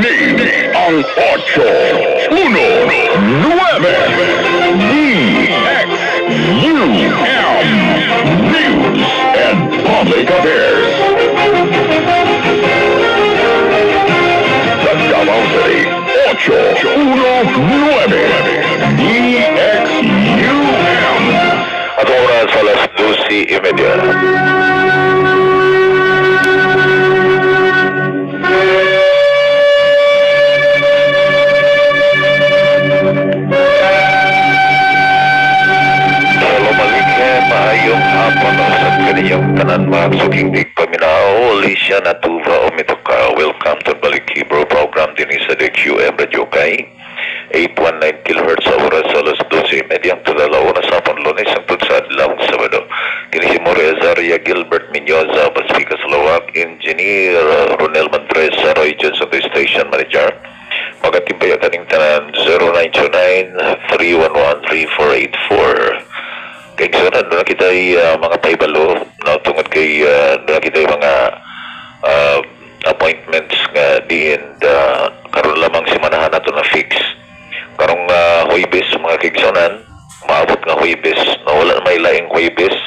ang 819 DXUM News and Public Affairs. Sa Davao City, 819 DXUM. At oras alas 12:30. Maayong hapon sa kaniyang tanan mga suking di paminaw, Alicia Natuva o Mitoka. Welcome to Balik Hebrew program din sa DQM Radio Kay 819 kHz sa oras alas 12:30 ang tudalauna sa hapon Lunes ang sa adlaw Sabado. Kini si More Azaria Gilbert Minyoza, Pacifica Salawak, Engineer Ronel Mandres sa Roy Johnson Station Manager. Magatimpay ang kaning tanan 0929-311-3484. Kaya sunod na kita mga paibalo na tungod kay na kita mga appointments nga diin karon lamang si manahan nato na fix karong Huwebes mga kigsunan maabot nga Huwebes na wala may laing Huwebes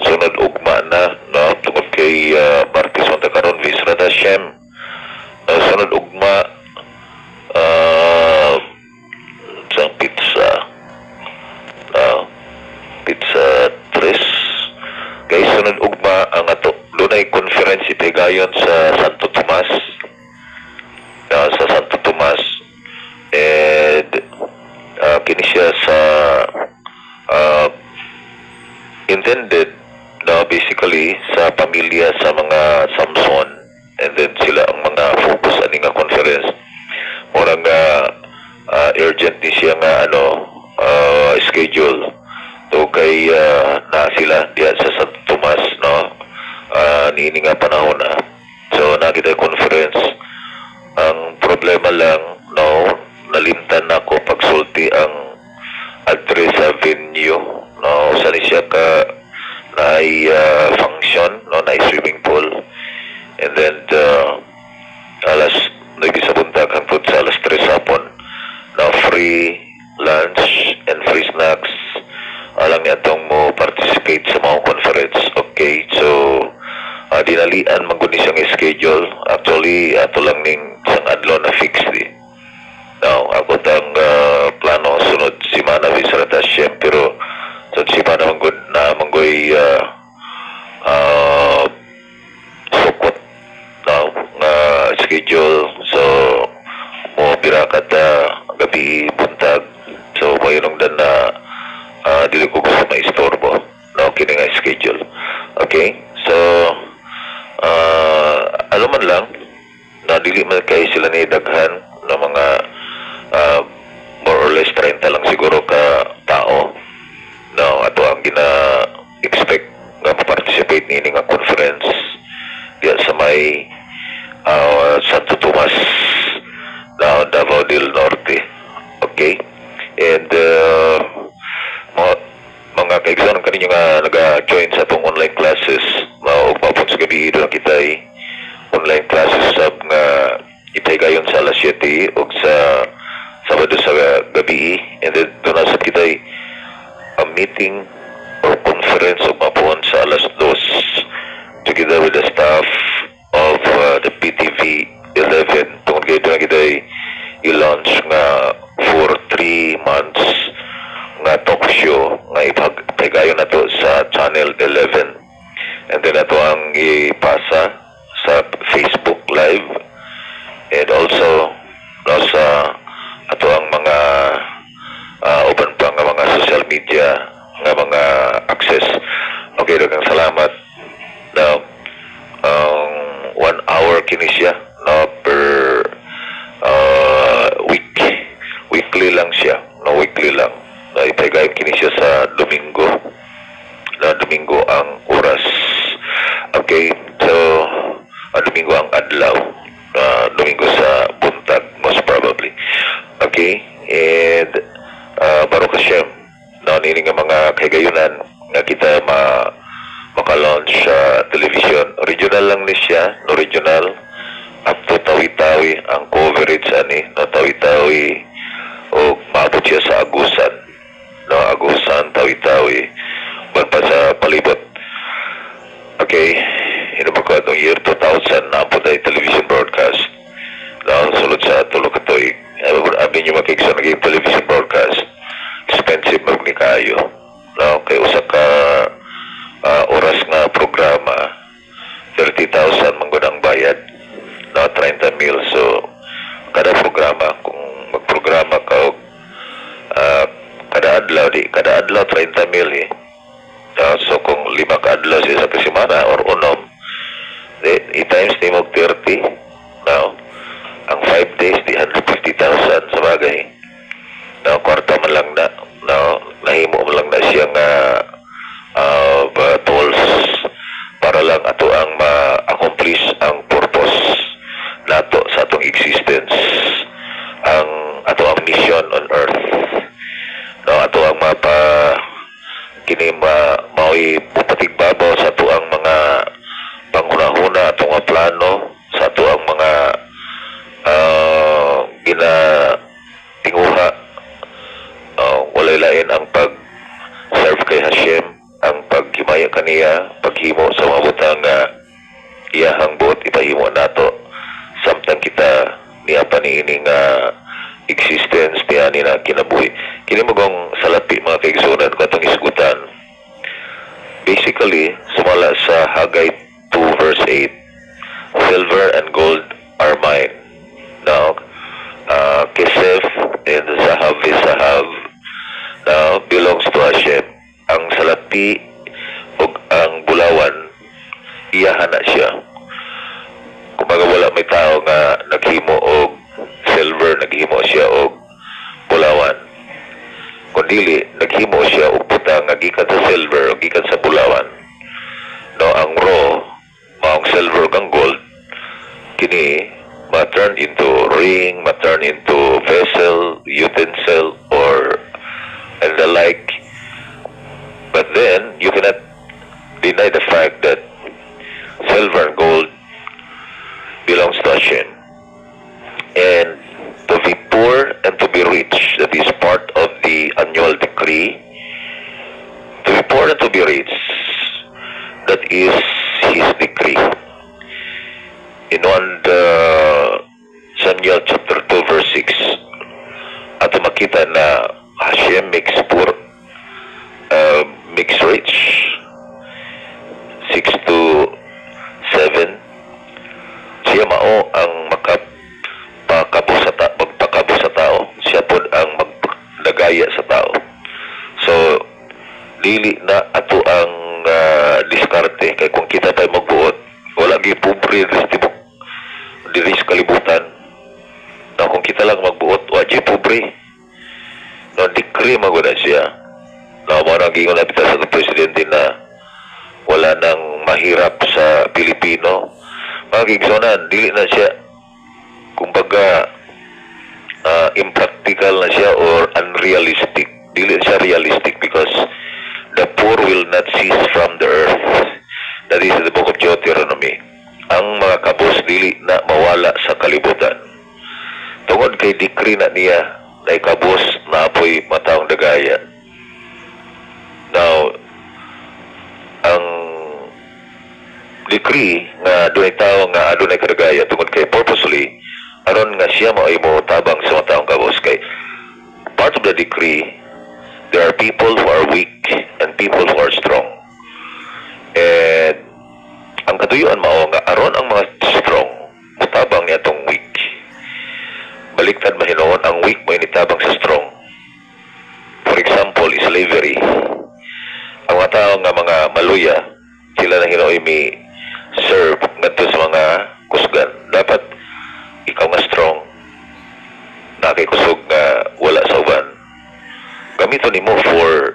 sunod ugma na no tungod kay Martes unta karon Visrada Shem sunod ugma sang pizza Pizza 3 kay sunod ugma ang ato dunay conference itigayon sa Santo Tomas and kini siya sa intended na basically sa pamilya sa mga Samson and then sila ang mga focus ani nga conference murang urgent ni siya nga schedule to kay na sila diya sa Santo Tomas no niini nga panahon na so nakita conference ang problema lang no nalimtan nako pagsulti ang address sa venue no sa siya ka na function no na swimming pool and then alas nagisabuntag hangtod sa alas 3 hapon na free lunch and free snacks alang yatong mo participate sa mga conference. Okay, so dinalian maguni siyang schedule. Actually, ato lang ning isang adlaw na fix di. Now, ako tang plano sunod simana Visrada Shem pero sunod simana manggoy sukot now schedule. So mo birakat gabi buntag. So mayroong dan na dili ko gusto maistorbo na okay nga schedule. Okay? So, alam man lang na dili man kayo sila ni daghan na mga more or less 30 lang siguro ka tao na ato ang gina-expect nga ma-participate nini nga conference diya sa may Santo Tomas na Davao del Norte. Okay? And mga kaigsoon kaninyo nga naga-join sa itong online classes maupapon sa gabi doon kita online classes sab nga itay gayon sa alas 7 o sa Sabado sa gabi and then doon sa kita a meeting or conference o mapon sa alas 2 together with the staff of the PTV 11 tungkol kayo doon kita i-launch nga for 3 months nga talk show nga ipagayon na to sa Channel 11 and then ato ang ipasa sa Facebook Live and also no, sa ato ang mga open pa nga mga social media nga mga access. Okay, daghang salamat. Now 1 hour kini siya no, per weekly lang siya no, weekly lang na ipagayag kini siya sa Domingo na Domingo ang oras. Okay, so Domingo ang adlaw Domingo sa buntag most probably. Okay, and Baruch Hashem na nini nga mga kagayunan nga kita maka-launch sa television. Regional lang ni siya, no regional up to Tawi-Tawi ang cover operate sa ani no tawi-tawi o maabot siya sa Agusan no Agusan tawi-tawi pa sa palibot. Okay, hinubako atong year 2000 na po tayo television broadcast no sulod sa tulo ka tuig abi nyo makikisa naging television broadcast expensive magni kayo no kay usa ka oras nga programa 30,000 manggunang bayad no 30 mil so kada programa kung magprograma ka og kada adlaw 30 mil eh. So kung 5 ka adlaw sa isang semana or unom i-times ni mo 30 no ang 5 days di 150,000 sa bagay no kwarta man lang na no nahimo man lang na siya nga tools para lang ato ang ma-accomplish ang purpose nato sa atong existence ang ato ang mission on earth no ato ang kini mao'y pupatigbabaw sa ato ang mga panghuna-huna ato ang plano sa ato ang mga ginatinguha walay lain ang pag-serve kay Hashem ang paghimaya kaniya paghimo sa mga butang iyahang buot ipahimo nato samtang kita niya paniining existence niya ni na kinabuhi kini magong salapi mga kaigsunan ko atong isgutan basically sumala sa Haggai 2 verse 8 silver and gold are mine now kesef and zahav now belongs to Hashem ang salapi ug ang bulawan iyahan na siya kumbaga wala may tao nga naghimo og silver naghimo siya og bulawan kundili naghimo siya og butang nga gikan sa silver o gikan sa bulawan no ang raw maong silver kang gold kini ma-turn into ring ma-turn into vessel utensil or and the like but then you cannot deny the fact that silver and gold belongs to Hashem and to be poor and to be rich that is part of the annual decree to be poor and to be rich that is his decree in Samuel chapter 2 verse 6 ato makita na Hashem makes poor makes rich 6 to 7 siya mao ang magpakabo sa tao siya pod ang magdagaya sa tao so dili na ato ang diskarte kay kung kita tayo magbuot wala gi pobre diri sa kalibutan na kung kita lang magbuot wa gi pobre no decree maguna siya na mo nang gingon napita sa presidente na wala nang mahirap sa Pilipino mga gigsonan dili na siya kumbaga impractical na siya or unrealistic dili siya realistic because the poor will not cease from the earth that is the book of Deuteronomy ang mga kabos dili na mawala sa kalibutan tungod kay decree na niya na ikabos na apoy mataong dagaya now ang decree nga dunay tao nga adunay kadagaya tungod kay purposely aron nga siya mao tabang sa mga taong kabos kay part of the decree there are people who are weak and people who are strong and ang katuyuan mao nga aron ang mga strong mutabang niya tong weak baliktad mahinuon ang weak mo initabang sa strong for example slavery ang mga tao nga mga maluya sila na hinuoy mi serve ngadto sa mga kusgan dapat ikaw nga strong nakikusog nga wala sa uban gamiton nimo for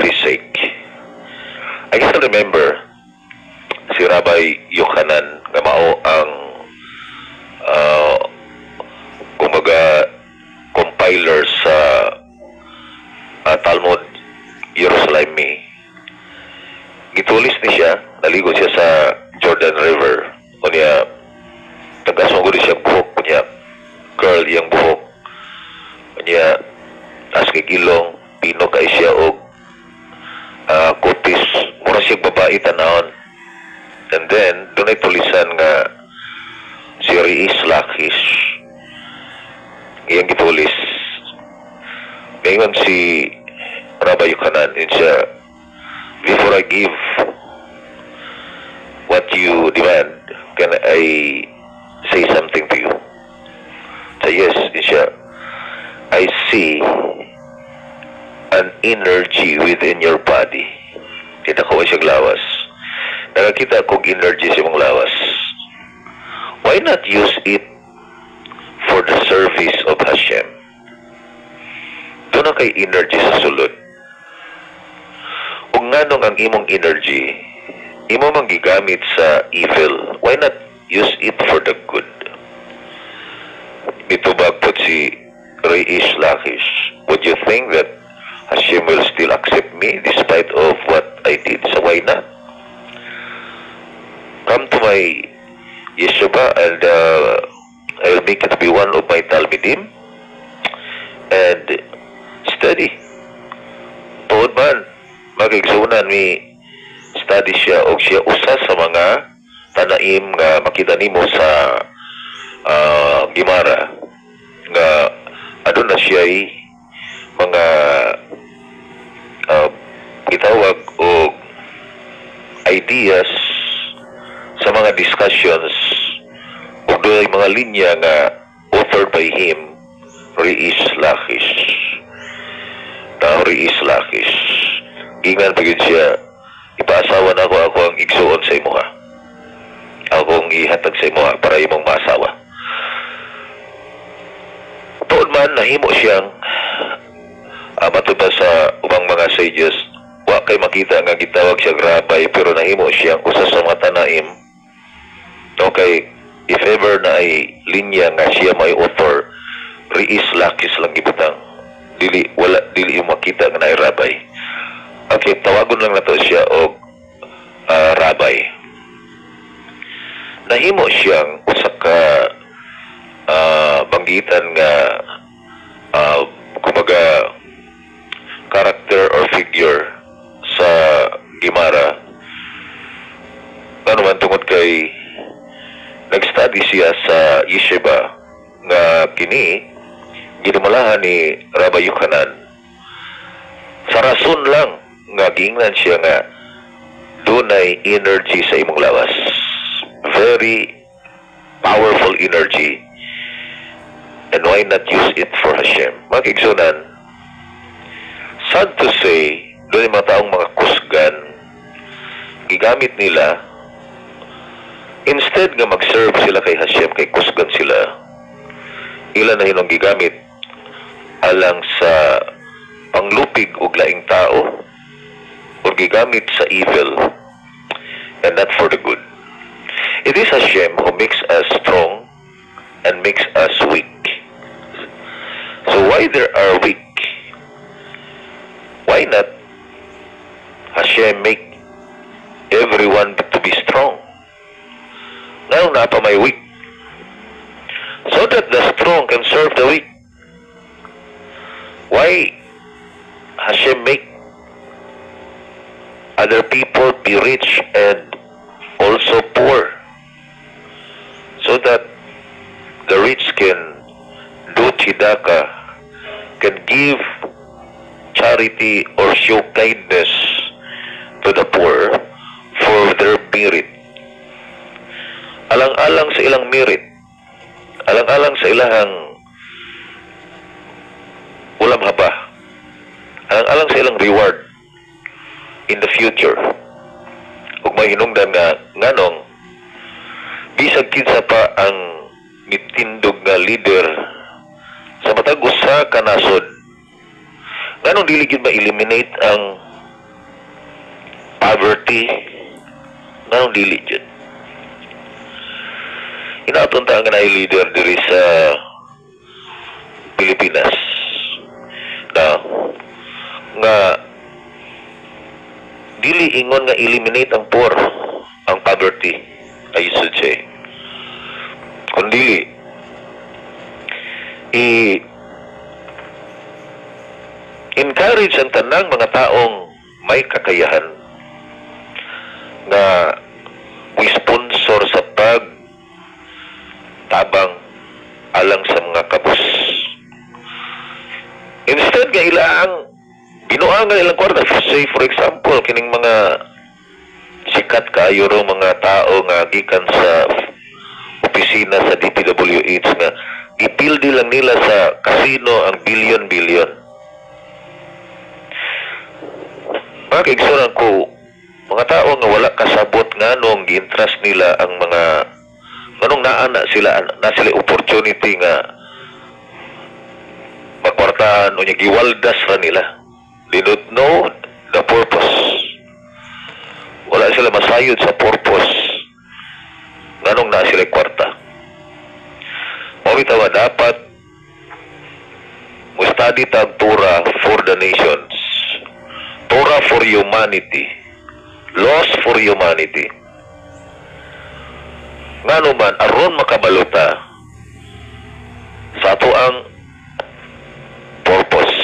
his sake I still remember si Rabbi Yochanan nga mao ang kumbaga compiler sa Talmud Jerusalem iyang buhok. Kanya, as kay ilong, pino kay siya og kutis. Mura siya babae tanahon. And then, doon ay tulisan nga si Riis Lakis. Iyang gipulis. Ngayon si Rabbi Yochanan, and siya, before I give what you demand, can I say something to you? So yes, and siya, I see an energy within your body. Kita ko siyang lawas. Nakakita kong energy sa mong lawas. Why not use it for the service of Hashem? Doon na kay energy sa sulod. Kung nganong ang imong energy, imo mang gigamit sa evil, why not use it for the good? Mitubag po si Riis Lakis. Would you think that Hashem will still accept me despite of what I did? So why not? Come to my yeshiva and I'll make it to be one of my Talmidim and study. Tuod man, magigsunan mi study siya o siya usa sa mga tanaim nga makita nimo sa Gimara nga adun na siya mga gitawag o ideas sa mga discussions o doon mga linya nga authored by him, Riis Lakis. Riis Lakis. Ingan pagin siya, ipaasawa na ako ang igsuon sa imo ha. Akong ihatag sa imo ha para imong maasawa. Tuod man, nahimo siyang matuba sa ubang mga sages, wa kay makita nga gitawag siya rabbi, pero nahimo siyang usa sa mga tanaim. Okay, if ever na ay linya nga siya may author, Riis Lakis lang gibutang. Dili yung makita nga na ay rabbi. Okay, tawagon lang na to siya og rabbi. Nahimo siyang usa ka banggitan nga kumaga character or figure sa Gimara. Ano man tungod kay nag-study siya sa yeshiva nga kini ginumalahan ni Rabbi Yochanan sa rason lang nga giingnan siya nga dunay energy sa imong lawas, very powerful energy, and why not use it for Hashem? Magigsunan, sad to say, doon yung mga taong mga kusgan gigamit nila instead nga mag-serve sila kay Hashem, kay kusgan sila, ilan na hinong gigamit alang sa panglupig og laing tao o gigamit sa evil and not for the good. It is Hashem who makes us strong and makes us weak. So why there are weak? Why not Hashem make everyone to be strong? Now na pa may weak, so that the strong can serve the weak. Why Hashem make other people be rich and also poor, so that the rich can do tzedakah, can give charity or show kindness to the poor for their merit. Alang-alang sa ilang merit, alang-alang sa ilahang ulam haba, alang-alang sa ilang reward in the future. Ug may hinungdan nga nganong bisag kinsa pa ang mitindog nga leader sa matag usa ka nasod, nganong dili gyud ma-eliminate ang poverty, nganong dili gyud. Inatunta nga na leader diri sa Pilipinas na nga dili ingon nga eliminate ang poor, ang poverty, I should say, kundi i-encourage ang tanang mga taong may kakayahan na sponsor sa tabang alang sa mga kabus. Instead nga ilang binuang nga ilang kwarta, say for example kining mga sikat kaayo ro mga tao nga gikan sa opisina sa DPWH nga ipildi lang nila sa kasino ang bilyon-bilyon. Mga kaigsunan ko, mga tao nga wala kasabot nga nung gi-interest nila ang mga nganong naana sila na sila opportunity nga magkwartahan o giwaldas ra nila. They don't know the purpose. Wala sila masayod sa purpose nganong na sila kwarta. Mawitawa dapat mo study tag Torah for the nations, Torah for humanity, laws for humanity. Ngano man aron makabaluta sa ato ang purpose.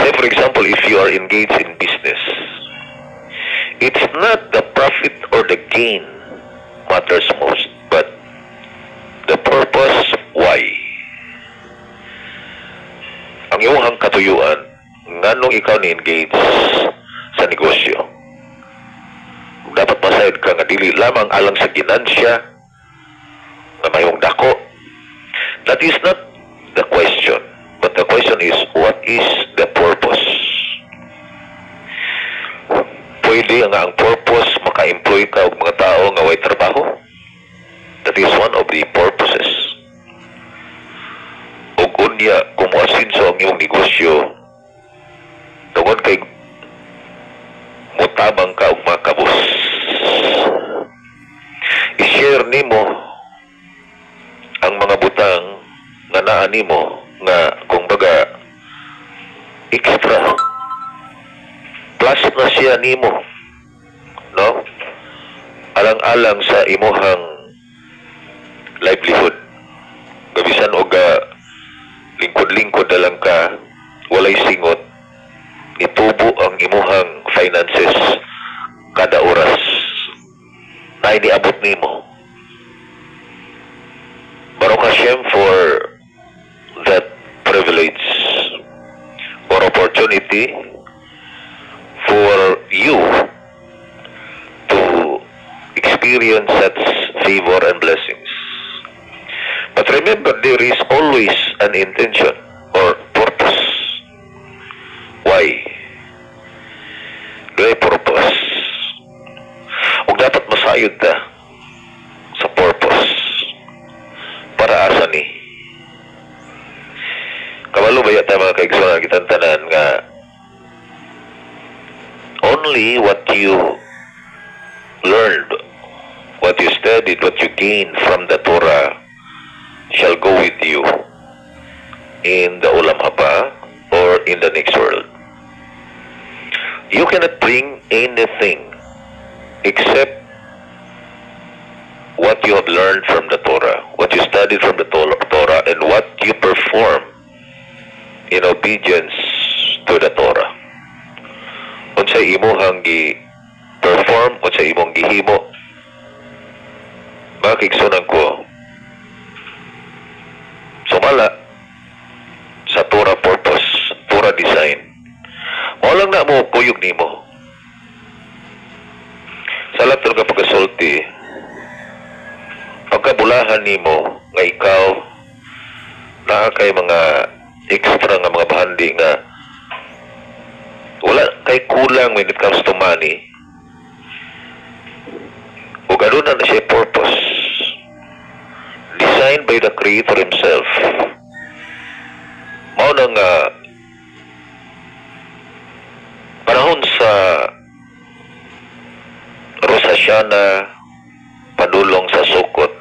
Say for example, if you are engaged in business, it's not the profit or the gain matters most, but the purpose why. Ang iyong katuyuan nganong ikaw ni-engage sa negosyo. Dapat masayad ka nga dili lamang alang sa ginansya na mayong dako. That is not the question, but the question is what is the purpose? Pwede nga ang purpose maka-employ ka og mga tao nga way trabaho. That is one of the purposes. Og unya kung moasinso ang iyong negosyo tungod kay mutabang ka og mga kabus, i-share nimo ang mga butang nga naa nimo nga kung baga extra plus na siya nimo, no, alang-alang sa imuhang livelihood. Gabisan og lingkod-lingkod na lang ka, walay singot, itubo ang imuhang finances kada oras na iniabot nimo. Baron Hashem for that privilege or opportunity for you to experience such favor and blessings. But remember, there is always an intention or purpose. Why? May purpose. Ug dapat masayod ta sa purpose. Para asa ni? Kabalo ba yata mga kaigsunan kitang tanan nga only what you learned, what you studied, what you gained from the Torah shall go with you in the Olam Haba or in the next world. You cannot bring anything except what you have learned from the Torah, what you studied from the Torah, and what you perform in obedience to the Torah. Unsay imuhang gi-perform, unsay imong gihimo, makiksunan ko, sumala sa Torah purpose, Torah design. Walang na mo kuyog nimo. Sa lahat ka pagkasulti, pagkabulahan nimo nga ikaw na kay mga extra nga mga bahandi nga wala kay kulang when it comes to money. O ganoon na siya purpose designed by the Creator Himself. Mao nang panahon sa Rosh Hashanah, padulong sa Sukkot,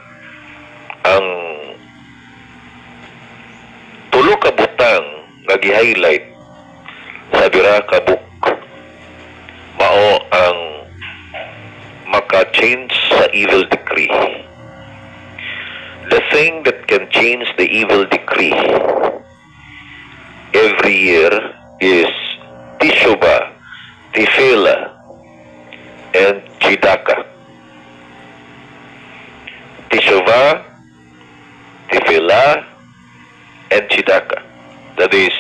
ang tulo ka butang nga gi-highlight sa bira ka book mao ang maka-change sa evil decree. The thing that can change the evil decree every year is Teshuvah, Tefillah, and Tzedakah. Teshuvah, Tefillah, and Tzedakah. That is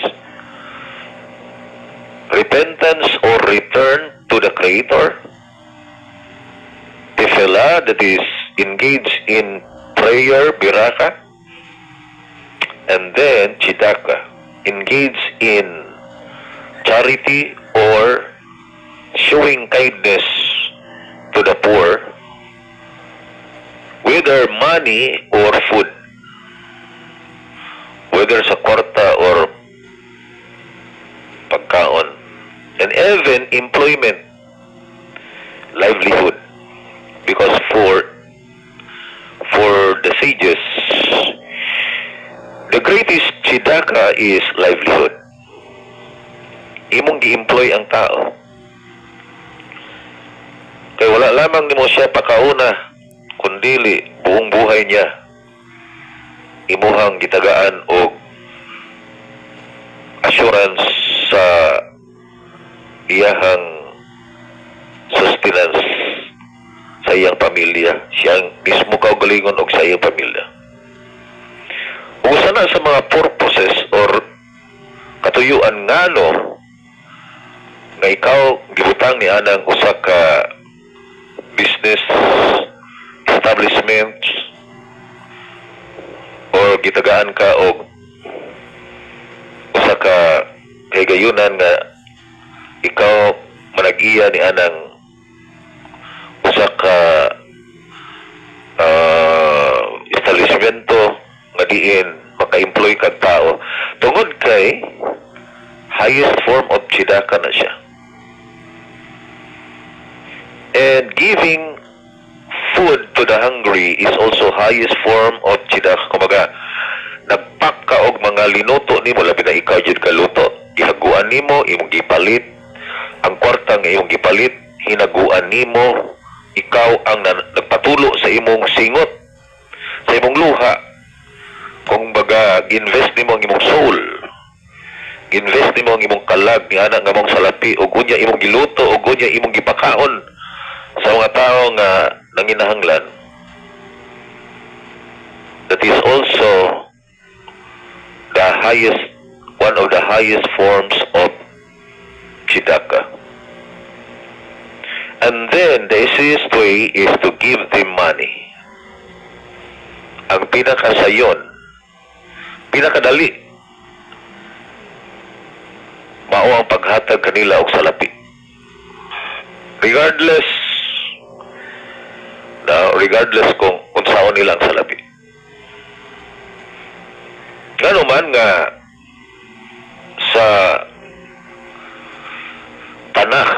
repentance or return to the Creator. Tefillah, that is engaged in prayer, biraka. And then Tzedakah, engaged in charity or showing kindness to the poor, whether money or food, whether sa kwarta or pagkaon, and even employment, livelihood. Because for the sages, the greatest tzedakah is livelihood. Imong gi-employ ang tao. Kaya wala lamang nimo siya pakauna, kundili buong buhay niya imuhang gitagaan og assurance sa iyahang sustenance sa iyang pamilya. Siyang mismo kaugalingon og sa iyang pamilya. Usa na sa mga purposes or katuyuan ngano nga ikaw gibutang ni anang usa ka business establishments or gitagaan ka og usa ka kagayunan nga ikaw manag-iya ni anang usa ka establishmento nga diin maka-employ kag tao tungod kay highest form of tzedakah na siya. And giving food to the hungry is also highest form of tzedakah. Kumaga, nagpak ka og mga linuto nimo, labi na ikaw jud ka luto, gihaguan nimo, imong gipalit, ang kwarta nga imong gipalit, hinaguan nimo, ikaw ang nagpatulo sa imong singot, sa imong luha. Kung baga, invest nimo ang imong soul, invest nimo ang imong kalag, ni anak nga mong salapi, o gunya imong giluto, o gunya imong gipakaon, sa mga tao nga nanginahanglan. That is also the highest, one of the highest forms of tzedakah. And then the easiest way is to give them money. Ang pinakasayon, pinakadali, mao ang paghatag kanila og salapi. Regardless kung unsaon nilang salapi. Ngano man nga sa Tanakh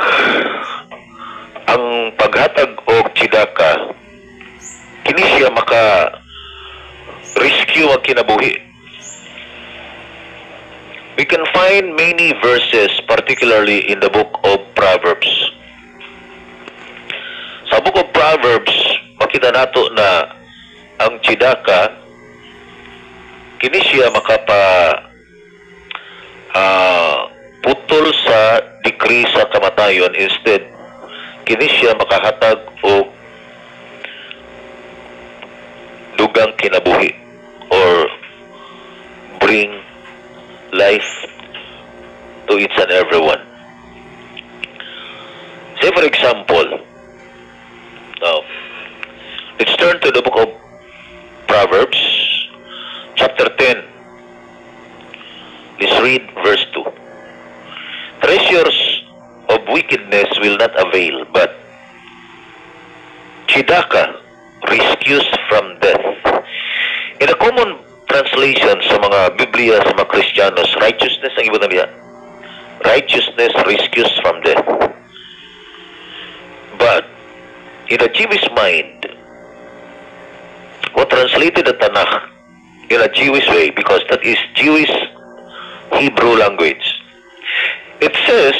ang paghatag og tzedakah kini siya maka rescue ang kinabuhi. We can find many verses, particularly in the book of Proverbs. Sa book of Proverbs, makita nato na ang tzedakah kini siya putol sa decree sa kamatayon. Instead, kini siya makahatag o dugang kinabuhi or bring life to each and everyone. Say for example, let's turn to the book of Proverbs, chapter 10. Let's read verse 2. Treasures of wickedness will not avail, but tzedakah rescues from death. In a common translation sa mga Biblia sa mga Kristiyanos, righteousness ang ibutang niya. Righteousness rescues from death. But in a Jewish mind, what translated the Tanakh in a Jewish way, because that is Jewish Hebrew language, it says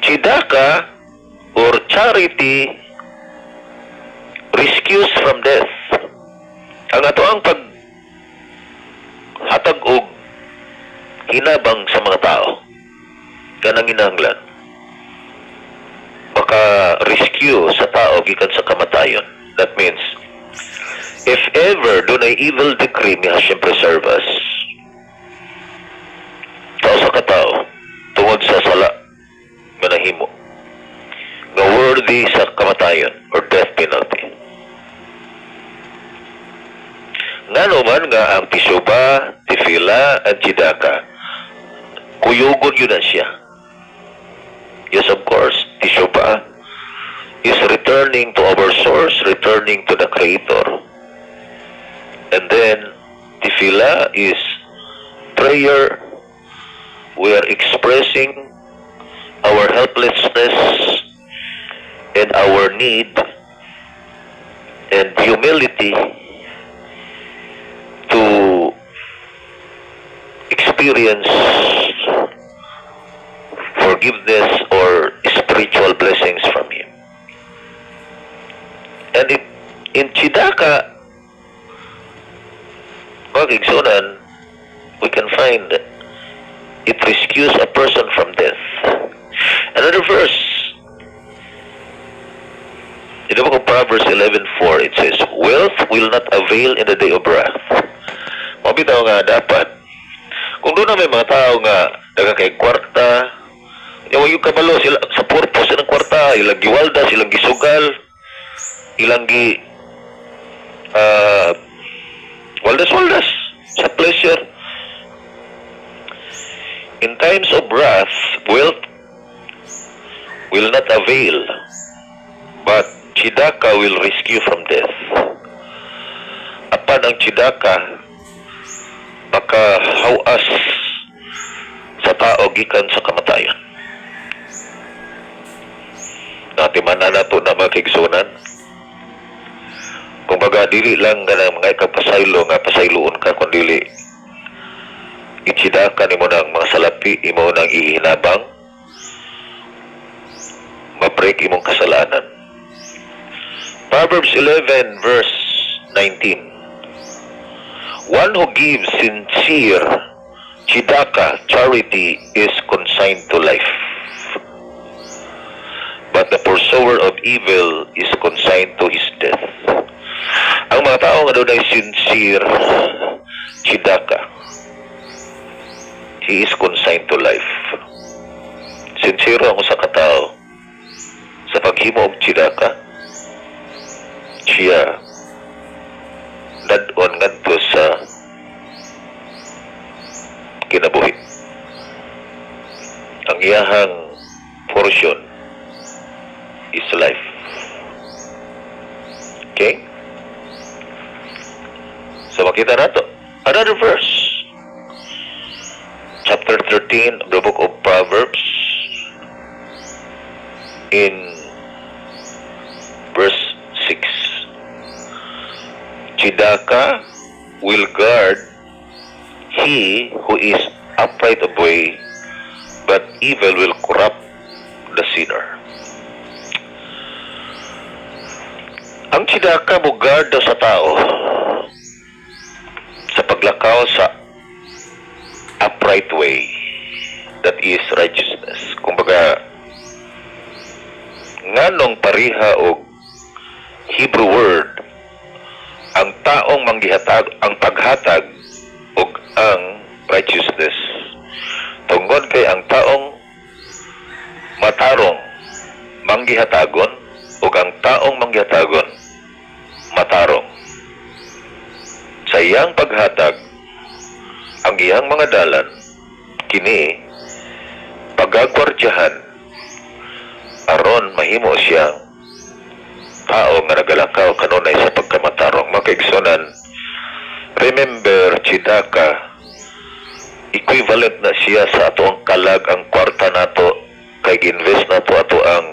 tzedakah or charity rescues rescues from death. Ang ato ang paghatag og hinabang sa mga tao kanang hinahanglan maka-rescue sa tao gikan sa kamatayon. That means, if ever doon ay evil decree ni Hashem preserve us, tao sa katao, tungod sa sala nga nahimo, nga worthy sa kamatayon or death penalty. Nga naman nga ang Teshuvah, Tefillah, at Tzedakah, kuyugon yun na siya. Yes, of course, Teshuvah is returning to our source, returning to the Creator. And then, Tefillah is prayer. We are expressing our helplessness and our need and humility to experience forgiveness or spiritual blessings from Him. And in Tzedakah, Igsonan, we can find it rescues a person from death. Another verse, in the book of Proverbs 11:4, it says, wealth will not avail in the day of wrath. Mabitaw nga dapat, kung doon na may mga tao nga nagkakay kwarta, yung kabalo sila sa purpose ng kwarta, ilang giwalda, silang gisugal, ilang waldas sa pleasure. In times of wrath, wealth will not avail, but Tzedakah will rescue from death. Apan ang Tzedakah makahawas sa tao gikan sa kamatayan. Natimanan na ito na makigsunan. Kung baga, dili lang nga ng mga ikapasaylo nga pasayloon ka, kung dili Tzedakah ni mo ng mga salapi, imo nang ihinabang, ma-break imong kasalanan. Proverbs 11 verse 19. One who gives sincere Tzedakah, charity, is consigned to life. But the pursuer of evil is consigned to his death. Ang mga tao nga doon ay sincere Tzedakah, he is consigned to life. Sincere ang usa ka tao sa paghimo og Tzedakah, siya dadon ngadto sa kinabuhi. Ang iyahang portion is life. Okay? So makita nato another verse, chapter 13 of the book of Proverbs, in verse 6. Tzedakah will guard he who is upright of way, but evil will corrupt the sinner. Ang Tzedakah mo guard daw sa tao sa paglakaw sa upright way, that is righteousness. Kumbaga, nganong pariha og Hebrew word ang taong manggihatag, ang paghatag og ang righteousness, tungod kay ang taong matarong manggihatagon ug ang taong manggihatagon matarong. Sa iyang paghatag, ang iyang mga dalan kini pagagwardyahan aron mahimo siyang tao nga nagalakaw kanunay sa pagkamatarong. Makaigsunan, remember, Tzedakah equivalent na siya sa atong kalag ang kwarta nato kay ginvest nato ato ang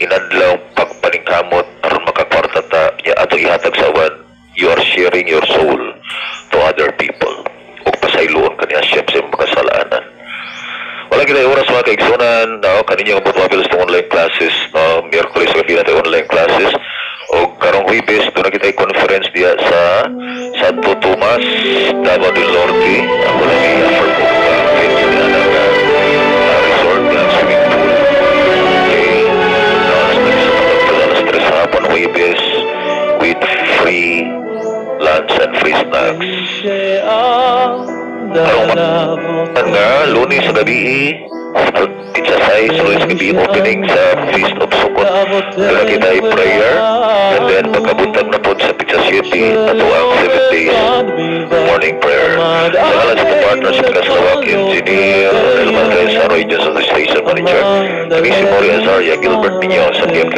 inadlaw pagpaningkamot aron makakwarta ta ato ihatag sa uwan. You are sharing your soul to other people ug pasayloon kaniya siya sa makasalanan. Wala gina oras mga kaigsunan, kaninyo ang mabilis ng online classes, Miyerkules gabi natin online classes, o karong Huwebes, doon na kita conference diya sa Santo Tomas, Davao del Norte. Ako lang i-offer ko venue na ng resort, ng swimming pool. Okay. Alas 3 sa hapon, Huwebes, with free lunch and free snacks. Ang nga, Lunes sa gabi, Pizza size, Lunes gabi, opening sa Feast of Sukkot. Doon na kita prayer, and then pagkabuntag na po sa Pizza City, ato ang 7 days morning prayer. Sa ngalan sa partners, sa Kaslawak Engineer, Elman Reyes, Roy Johnson, Station Manager, Tanisimo Azaria, Gilbert Pinyo, sa PM